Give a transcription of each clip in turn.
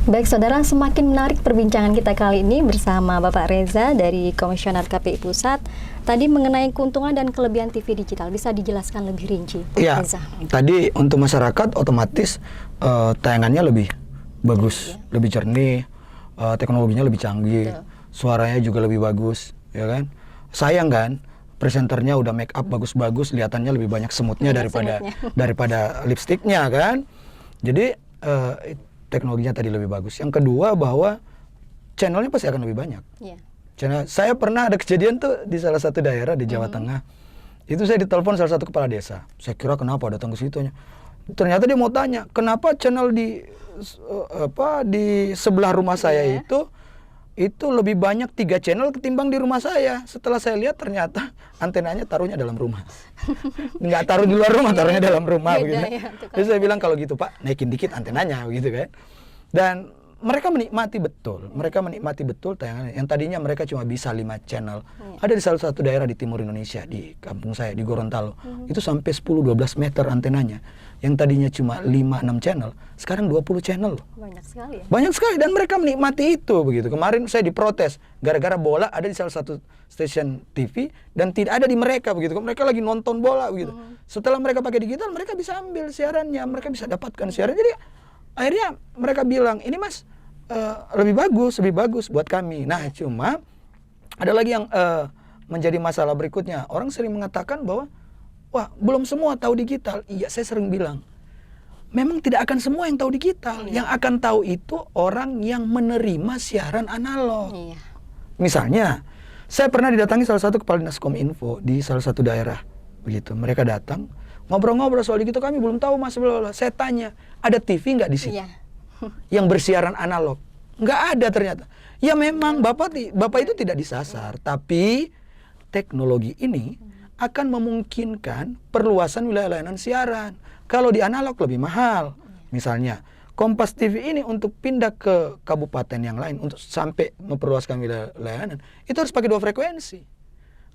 Baik saudara, semakin menarik perbincangan kita kali ini bersama Bapak Reza dari Komisioner KPI Pusat. Tadi mengenai keuntungan dan kelebihan TV digital, bisa dijelaskan lebih rinci, Pak Reza? Tadi untuk masyarakat otomatis tayangannya lebih bagus, lebih jernih, teknologinya lebih canggih, suaranya juga lebih bagus, ya kan? Sayang kan, presenternya udah make up bagus-bagus, kelihatannya lebih banyak semutnya daripada lipstiknya kan? Jadi teknologinya tadi lebih bagus. Yang kedua bahwa channelnya pasti akan lebih banyak. Channel, saya pernah ada kejadian tuh di salah satu daerah di Jawa Tengah. Itu saya ditelepon salah satu kepala desa. Saya kira kenapa datang ke situ. Ternyata dia mau tanya, kenapa channel di sebelah rumah saya itu lebih banyak 3 channel ketimbang di rumah saya. Setelah saya lihat ternyata antenanya taruhnya dalam rumah. Nggak taruh di luar rumah, taruhnya dalam rumah begitu. Jadi saya bilang kalau gitu Pak, naikin dikit antenanya begitu kan. Dan mereka menikmati betul tayangan yang tadinya mereka cuma bisa 5 channel. Ada di salah satu daerah di timur Indonesia, di kampung saya di Gorontalo. Itu sampai 10-12 meter antenanya. Yang tadinya cuma 5-6 channel, sekarang 20 channel. Banyak sekali ya? Banyak sekali, dan mereka menikmati itu begitu. Kemarin saya diprotes gara-gara bola ada di salah satu stasiun TV dan tidak ada di mereka begitu. Mereka lagi nonton bola begitu. Setelah mereka pakai digital, mereka bisa ambil siarannya, mereka bisa dapatkan siaran. Jadi akhirnya mereka bilang, ini Mas lebih bagus buat kami. Nah, cuma ada lagi yang menjadi masalah berikutnya. Orang sering mengatakan bahwa wah, belum semua tahu digital. Iya, saya sering bilang, memang tidak akan semua yang tahu digital. Yang akan tahu itu orang yang menerima siaran analog. Misalnya, saya pernah didatangi salah satu kepala dinas Kominfo di salah satu daerah. Begitu, mereka datang, ngobrol-ngobrol soal digital, kami belum tahu Mas. Saya tanya, ada TV nggak di situ? Yang bersiaran analog? Nggak ada ternyata. Ya memang Bapak itu tidak disasar, tapi teknologi ini akan memungkinkan perluasan wilayah layanan siaran. Kalau di analog lebih mahal. Misalnya, Kompas TV ini untuk pindah ke kabupaten yang lain, untuk sampai memperluaskan wilayah layanan, itu harus pakai 2 frekuensi.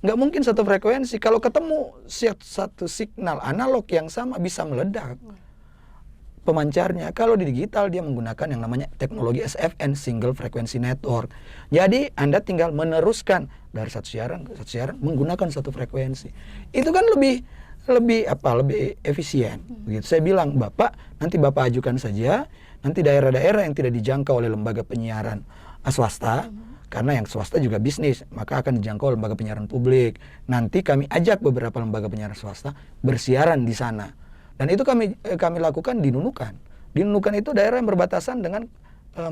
Nggak mungkin 1 frekuensi. Kalau ketemu satu signal analog yang sama, bisa meledak pemancarnya. Kalau di digital, dia menggunakan yang namanya teknologi SFN, Single Frequency Network. Jadi Anda tinggal meneruskan dari satu siaran ke satu siaran menggunakan 1 frekuensi. Itu kan lebih efisien. Begitu. Saya bilang, nanti Bapak ajukan saja, nanti daerah-daerah yang tidak dijangkau oleh lembaga penyiaran swasta, karena yang swasta juga bisnis, maka akan dijangkau lembaga penyiaran publik. Nanti kami ajak beberapa lembaga penyiaran swasta bersiaran di sana. Dan itu kami lakukan di Nunukan. Di Nunukan itu daerah yang berbatasan dengan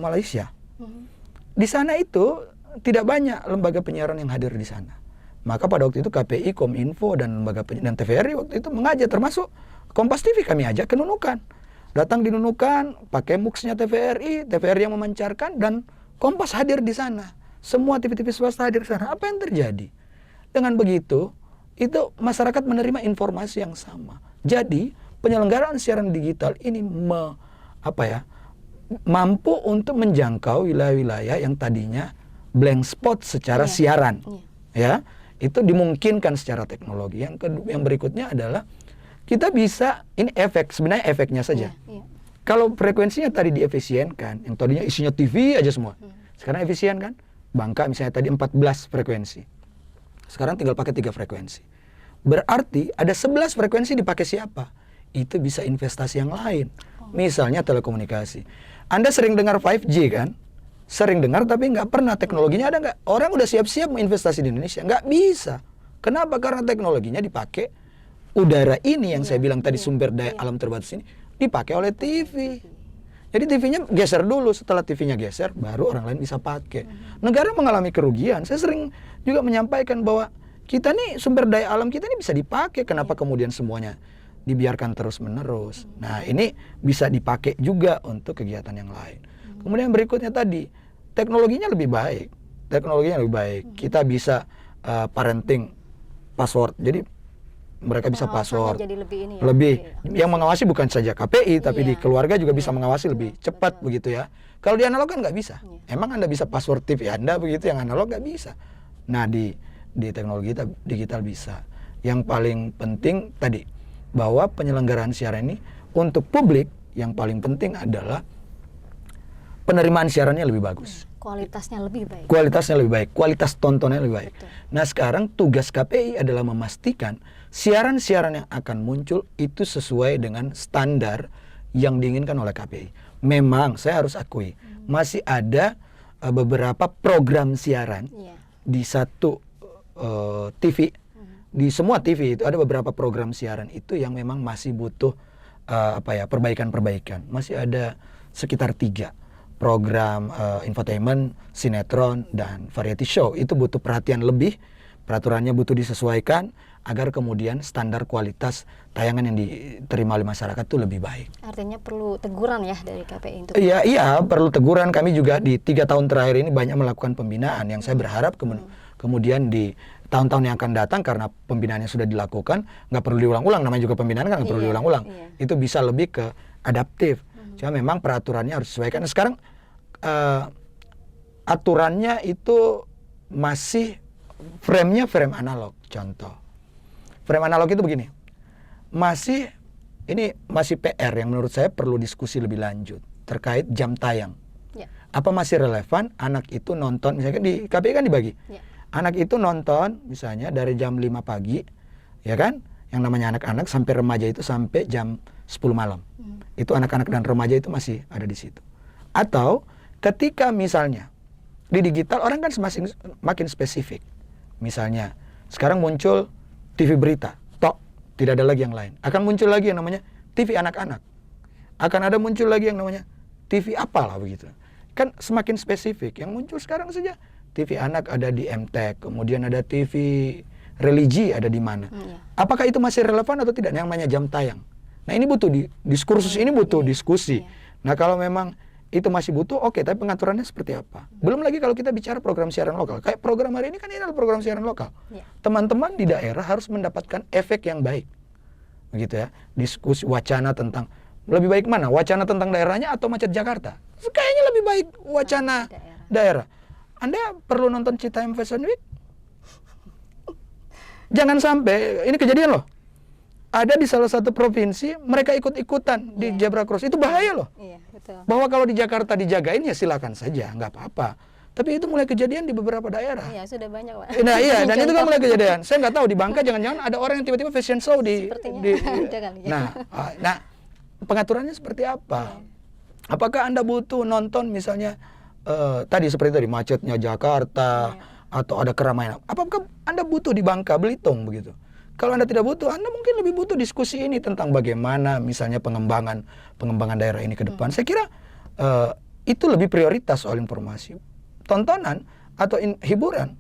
Malaysia. Di sana itu tidak banyak lembaga penyiaran yang hadir di sana. Maka pada waktu itu KPI, Kominfo, dan lembaga penyiaran TVRI waktu itu mengajak, termasuk Kompas TV kami ajak ke Nunukan. Datang di Nunukan, pakai MUX-nya TVRI yang memancarkan, dan Kompas hadir di sana. Semua TV-TV swasta hadir di sana. Apa yang terjadi? Dengan begitu, itu masyarakat menerima informasi yang sama. Jadi penyelenggaraan siaran digital ini mampu untuk menjangkau wilayah-wilayah yang tadinya blank spot secara siaran. Ya, itu dimungkinkan secara teknologi. Yang berikutnya adalah kita bisa, ini sebenarnya efeknya saja. Kalau frekuensinya tadi diefisienkan, yang tadinya isinya TV aja semua, sekarang efisien kan? Bangka misalnya tadi 14 frekuensi, sekarang tinggal pakai 3 frekuensi. Berarti ada 11 frekuensi dipakai siapa? Itu bisa investasi yang lain. Misalnya telekomunikasi. Anda sering dengar 5G kan? Sering dengar tapi nggak pernah teknologinya ada nggak? Orang udah siap-siap menginvestasi di Indonesia. Nggak bisa. Kenapa? Karena teknologinya dipakai udara ini yang saya bilang tadi, sumber daya alam terbatas ini dipakai oleh TV. Jadi TV-nya geser dulu, setelah TV-nya geser baru orang lain bisa pakai. Negara mengalami kerugian. Saya sering juga menyampaikan bahwa kita nih sumber daya alam kita ini bisa dipakai, kenapa kemudian semuanya dibiarkan terus-menerus. Nah, ini bisa dipakai juga untuk kegiatan yang lain. Kemudian berikutnya tadi, teknologinya lebih baik. Kita bisa parenting password. Jadi mereka bisa password. Jadi lebih yang mengawasi bukan saja KPI, tapi di keluarga juga bisa mengawasi lebih cepat begitu ya. Kalau di analog kan nggak bisa. Emang Anda bisa password TV Anda begitu, yang analog nggak bisa. Nah, di teknologi digital bisa. Yang paling penting tadi, bahwa penyelenggaraan siaran ini untuk publik yang paling penting adalah penerimaan siarannya lebih bagus. Kualitasnya lebih baik. Kualitasnya lebih baik, kualitas tontonnya lebih baik. Betul. Nah sekarang tugas KPI adalah memastikan siaran-siaran yang akan muncul itu sesuai dengan standar yang diinginkan oleh KPI. Memang saya harus akui masih ada beberapa program siaran di satu TV, di semua TV itu ada beberapa program siaran itu yang memang masih butuh perbaikan-perbaikan. Masih ada sekitar 3 program infotainment, sinetron, dan variety show. Itu butuh perhatian lebih, peraturannya butuh disesuaikan agar kemudian standar kualitas tayangan yang diterima oleh masyarakat itu lebih baik. Artinya perlu teguran ya dari KPI untuk Iya, perlu teguran. Kami juga di 3 tahun terakhir ini banyak melakukan pembinaan yang saya berharap kemudian di tahun-tahun yang akan datang, karena pembinaannya sudah dilakukan, nggak perlu diulang-ulang, namanya juga pembinaan kan nggak perlu diulang-ulang. Itu bisa lebih ke adaptif. Cuma memang peraturannya harus disesuaikan. Sekarang aturannya itu masih frame-nya frame analog. Contoh, frame analog itu begini, ini masih PR yang menurut saya perlu diskusi lebih lanjut terkait jam tayang. Apa masih relevan anak itu nonton, misalnya di KPI kan dibagi, anak itu nonton misalnya dari jam 5 pagi, ya kan, yang namanya anak-anak, sampai remaja itu sampai jam 10 malam. Itu anak-anak dan remaja itu masih ada di situ. Atau ketika misalnya di digital orang kan makin spesifik. Misalnya sekarang muncul TV berita, tok, tidak ada lagi yang lain. Akan muncul lagi yang namanya TV anak-anak. Akan ada muncul lagi yang namanya TV apalah begitu. Kan semakin spesifik. Yang muncul sekarang saja TV anak ada di MTech, kemudian ada TV religi ada di mana. Apakah itu masih relevan atau tidak yang namanya jam tayang? Nah ini butuh diskursus ini butuh diskusi. Nah kalau memang itu masih butuh, oke, tapi pengaturannya seperti apa? Belum lagi kalau kita bicara program siaran lokal. Kayak program hari ini kan ini adalah program siaran lokal. Teman-teman di daerah harus mendapatkan efek yang baik. Begitu ya. Diskusi wacana tentang lebih baik mana? Wacana tentang daerahnya atau macet Jakarta? Kayaknya lebih baik wacana daerah. Anda perlu nonton Citayam Fashion Week? Jangan sampai, ini kejadian loh. Ada di salah satu provinsi, mereka ikut-ikutan di zebra cross. Itu bahaya loh. Betul. Bahwa kalau di Jakarta dijagain ya silakan saja, nggak apa-apa. Tapi itu mulai kejadian di beberapa daerah. Iya, sudah banyak, Pak. Nah iya, dan itu kan mulai kejadian. Saya nggak tahu di Bangka jangan-jangan ada orang yang tiba-tiba fashion show ada kali ya. Nah, pengaturannya seperti apa? Apakah Anda butuh nonton misalnya tadi seperti tadi macetnya Jakarta atau ada keramaian? Apakah Anda butuh di Bangka Belitung begitu? Kalau Anda tidak butuh, Anda mungkin lebih butuh diskusi ini tentang bagaimana misalnya pengembangan daerah ini ke depan. Saya kira itu lebih prioritas soal informasi. Tontonan atau hiburan.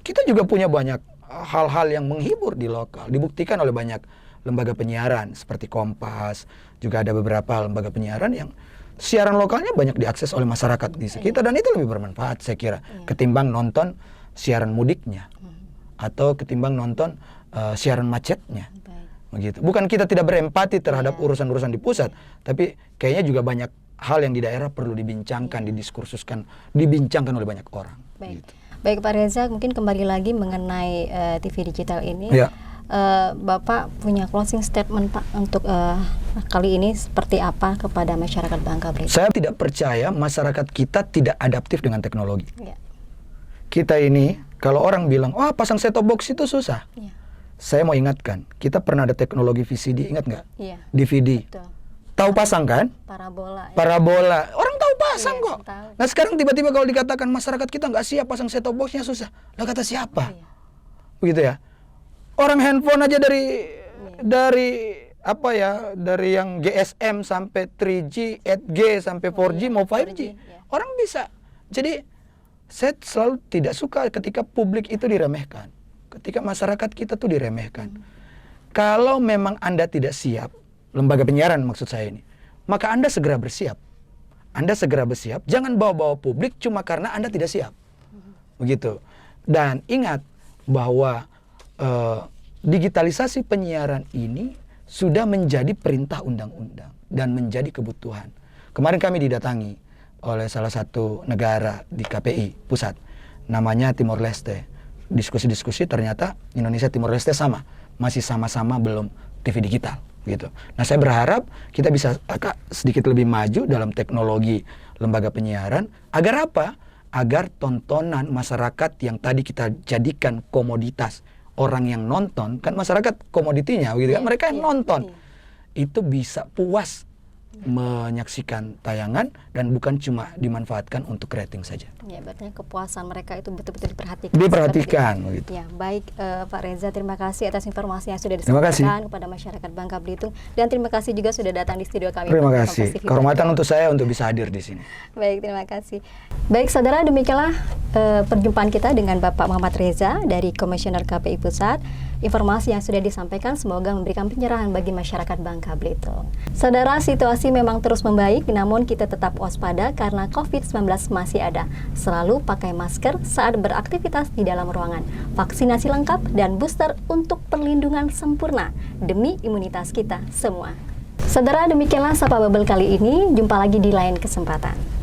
Kita juga punya banyak hal-hal yang menghibur di lokal. Dibuktikan oleh banyak lembaga penyiaran seperti Kompas. Juga ada beberapa lembaga penyiaran yang siaran lokalnya banyak diakses oleh masyarakat di sekitar. Dan itu lebih bermanfaat saya kira. Ketimbang nonton siaran mudiknya. Atau ketimbang nonton siaran macetnya. Begitu. Bukan kita tidak berempati terhadap urusan-urusan di pusat, tapi kayaknya juga banyak hal yang di daerah perlu dibincangkan, didiskursuskan, dibincangkan oleh banyak orang. Baik Pak Reza, mungkin kembali lagi mengenai TV digital ini. Bapak punya closing statement Pak untuk kali ini seperti apa kepada masyarakat Bangka Belitung? Saya tidak percaya masyarakat kita tidak adaptif dengan teknologi. Kita ini, kalau orang bilang, wah pasang set-top box itu susah. Saya mau ingatkan, kita pernah ada teknologi VCD, ingat nggak? DVD. Betul. Tahu pasang kan? Parabola. Orang tahu pasang kok. Tahu. Nah sekarang tiba-tiba kalau dikatakan masyarakat kita nggak siap pasang set-top boxnya susah. Lah kata siapa? Begitu ya. Orang handphone aja dari yang GSM sampai 3G, 8G sampai 4G mau 5G. Orang bisa. Jadi saya selalu tidak suka ketika publik itu diremehkan. Ketika masyarakat kita tuh diremehkan. Kalau memang Anda tidak siap, lembaga penyiaran maksud saya ini, maka Anda segera bersiap. Anda segera bersiap, jangan bawa-bawa publik cuma karena Anda tidak siap. Begitu. Dan ingat bahwa digitalisasi penyiaran ini sudah menjadi perintah undang-undang dan menjadi kebutuhan. Kemarin kami didatangi oleh salah satu negara di KPI pusat, namanya Timor Leste. Diskusi-diskusi ternyata Indonesia Timor Leste sama, masih sama-sama belum TV digital. gitu. Nah, saya berharap kita bisa agak sedikit lebih maju dalam teknologi lembaga penyiaran agar apa? Agar tontonan masyarakat yang tadi kita jadikan komoditas, orang yang nonton, kan masyarakat komoditinya begitu kan, mereka yang nonton itu bisa puas menyaksikan tayangan dan bukan cuma dimanfaatkan untuk rating saja. Ya, berarti kepuasan mereka itu betul-betul diperhatikan. Diperhatikan begitu. Ya, baik Pak Reza, terima kasih atas informasi yang sudah disampaikan kepada masyarakat Bangka Belitung, dan terima kasih juga sudah datang di studio kami. Terima kasih. Kehormatan untuk saya untuk bisa hadir di sini. Baik, terima kasih. Baik, saudara, demikianlah perjumpaan kita dengan Bapak Muhammad Reza dari Komisioner KPI Pusat. Informasi yang sudah disampaikan semoga memberikan pencerahan bagi masyarakat Bangka Belitung. Saudara, situasi memang terus membaik, namun kita tetap waspada karena COVID-19 masih ada. Selalu pakai masker saat beraktivitas di dalam ruangan. Vaksinasi lengkap dan booster untuk perlindungan sempurna demi imunitas kita semua. Saudara, demikianlah Sapa Bubble kali ini. Jumpa lagi di lain kesempatan.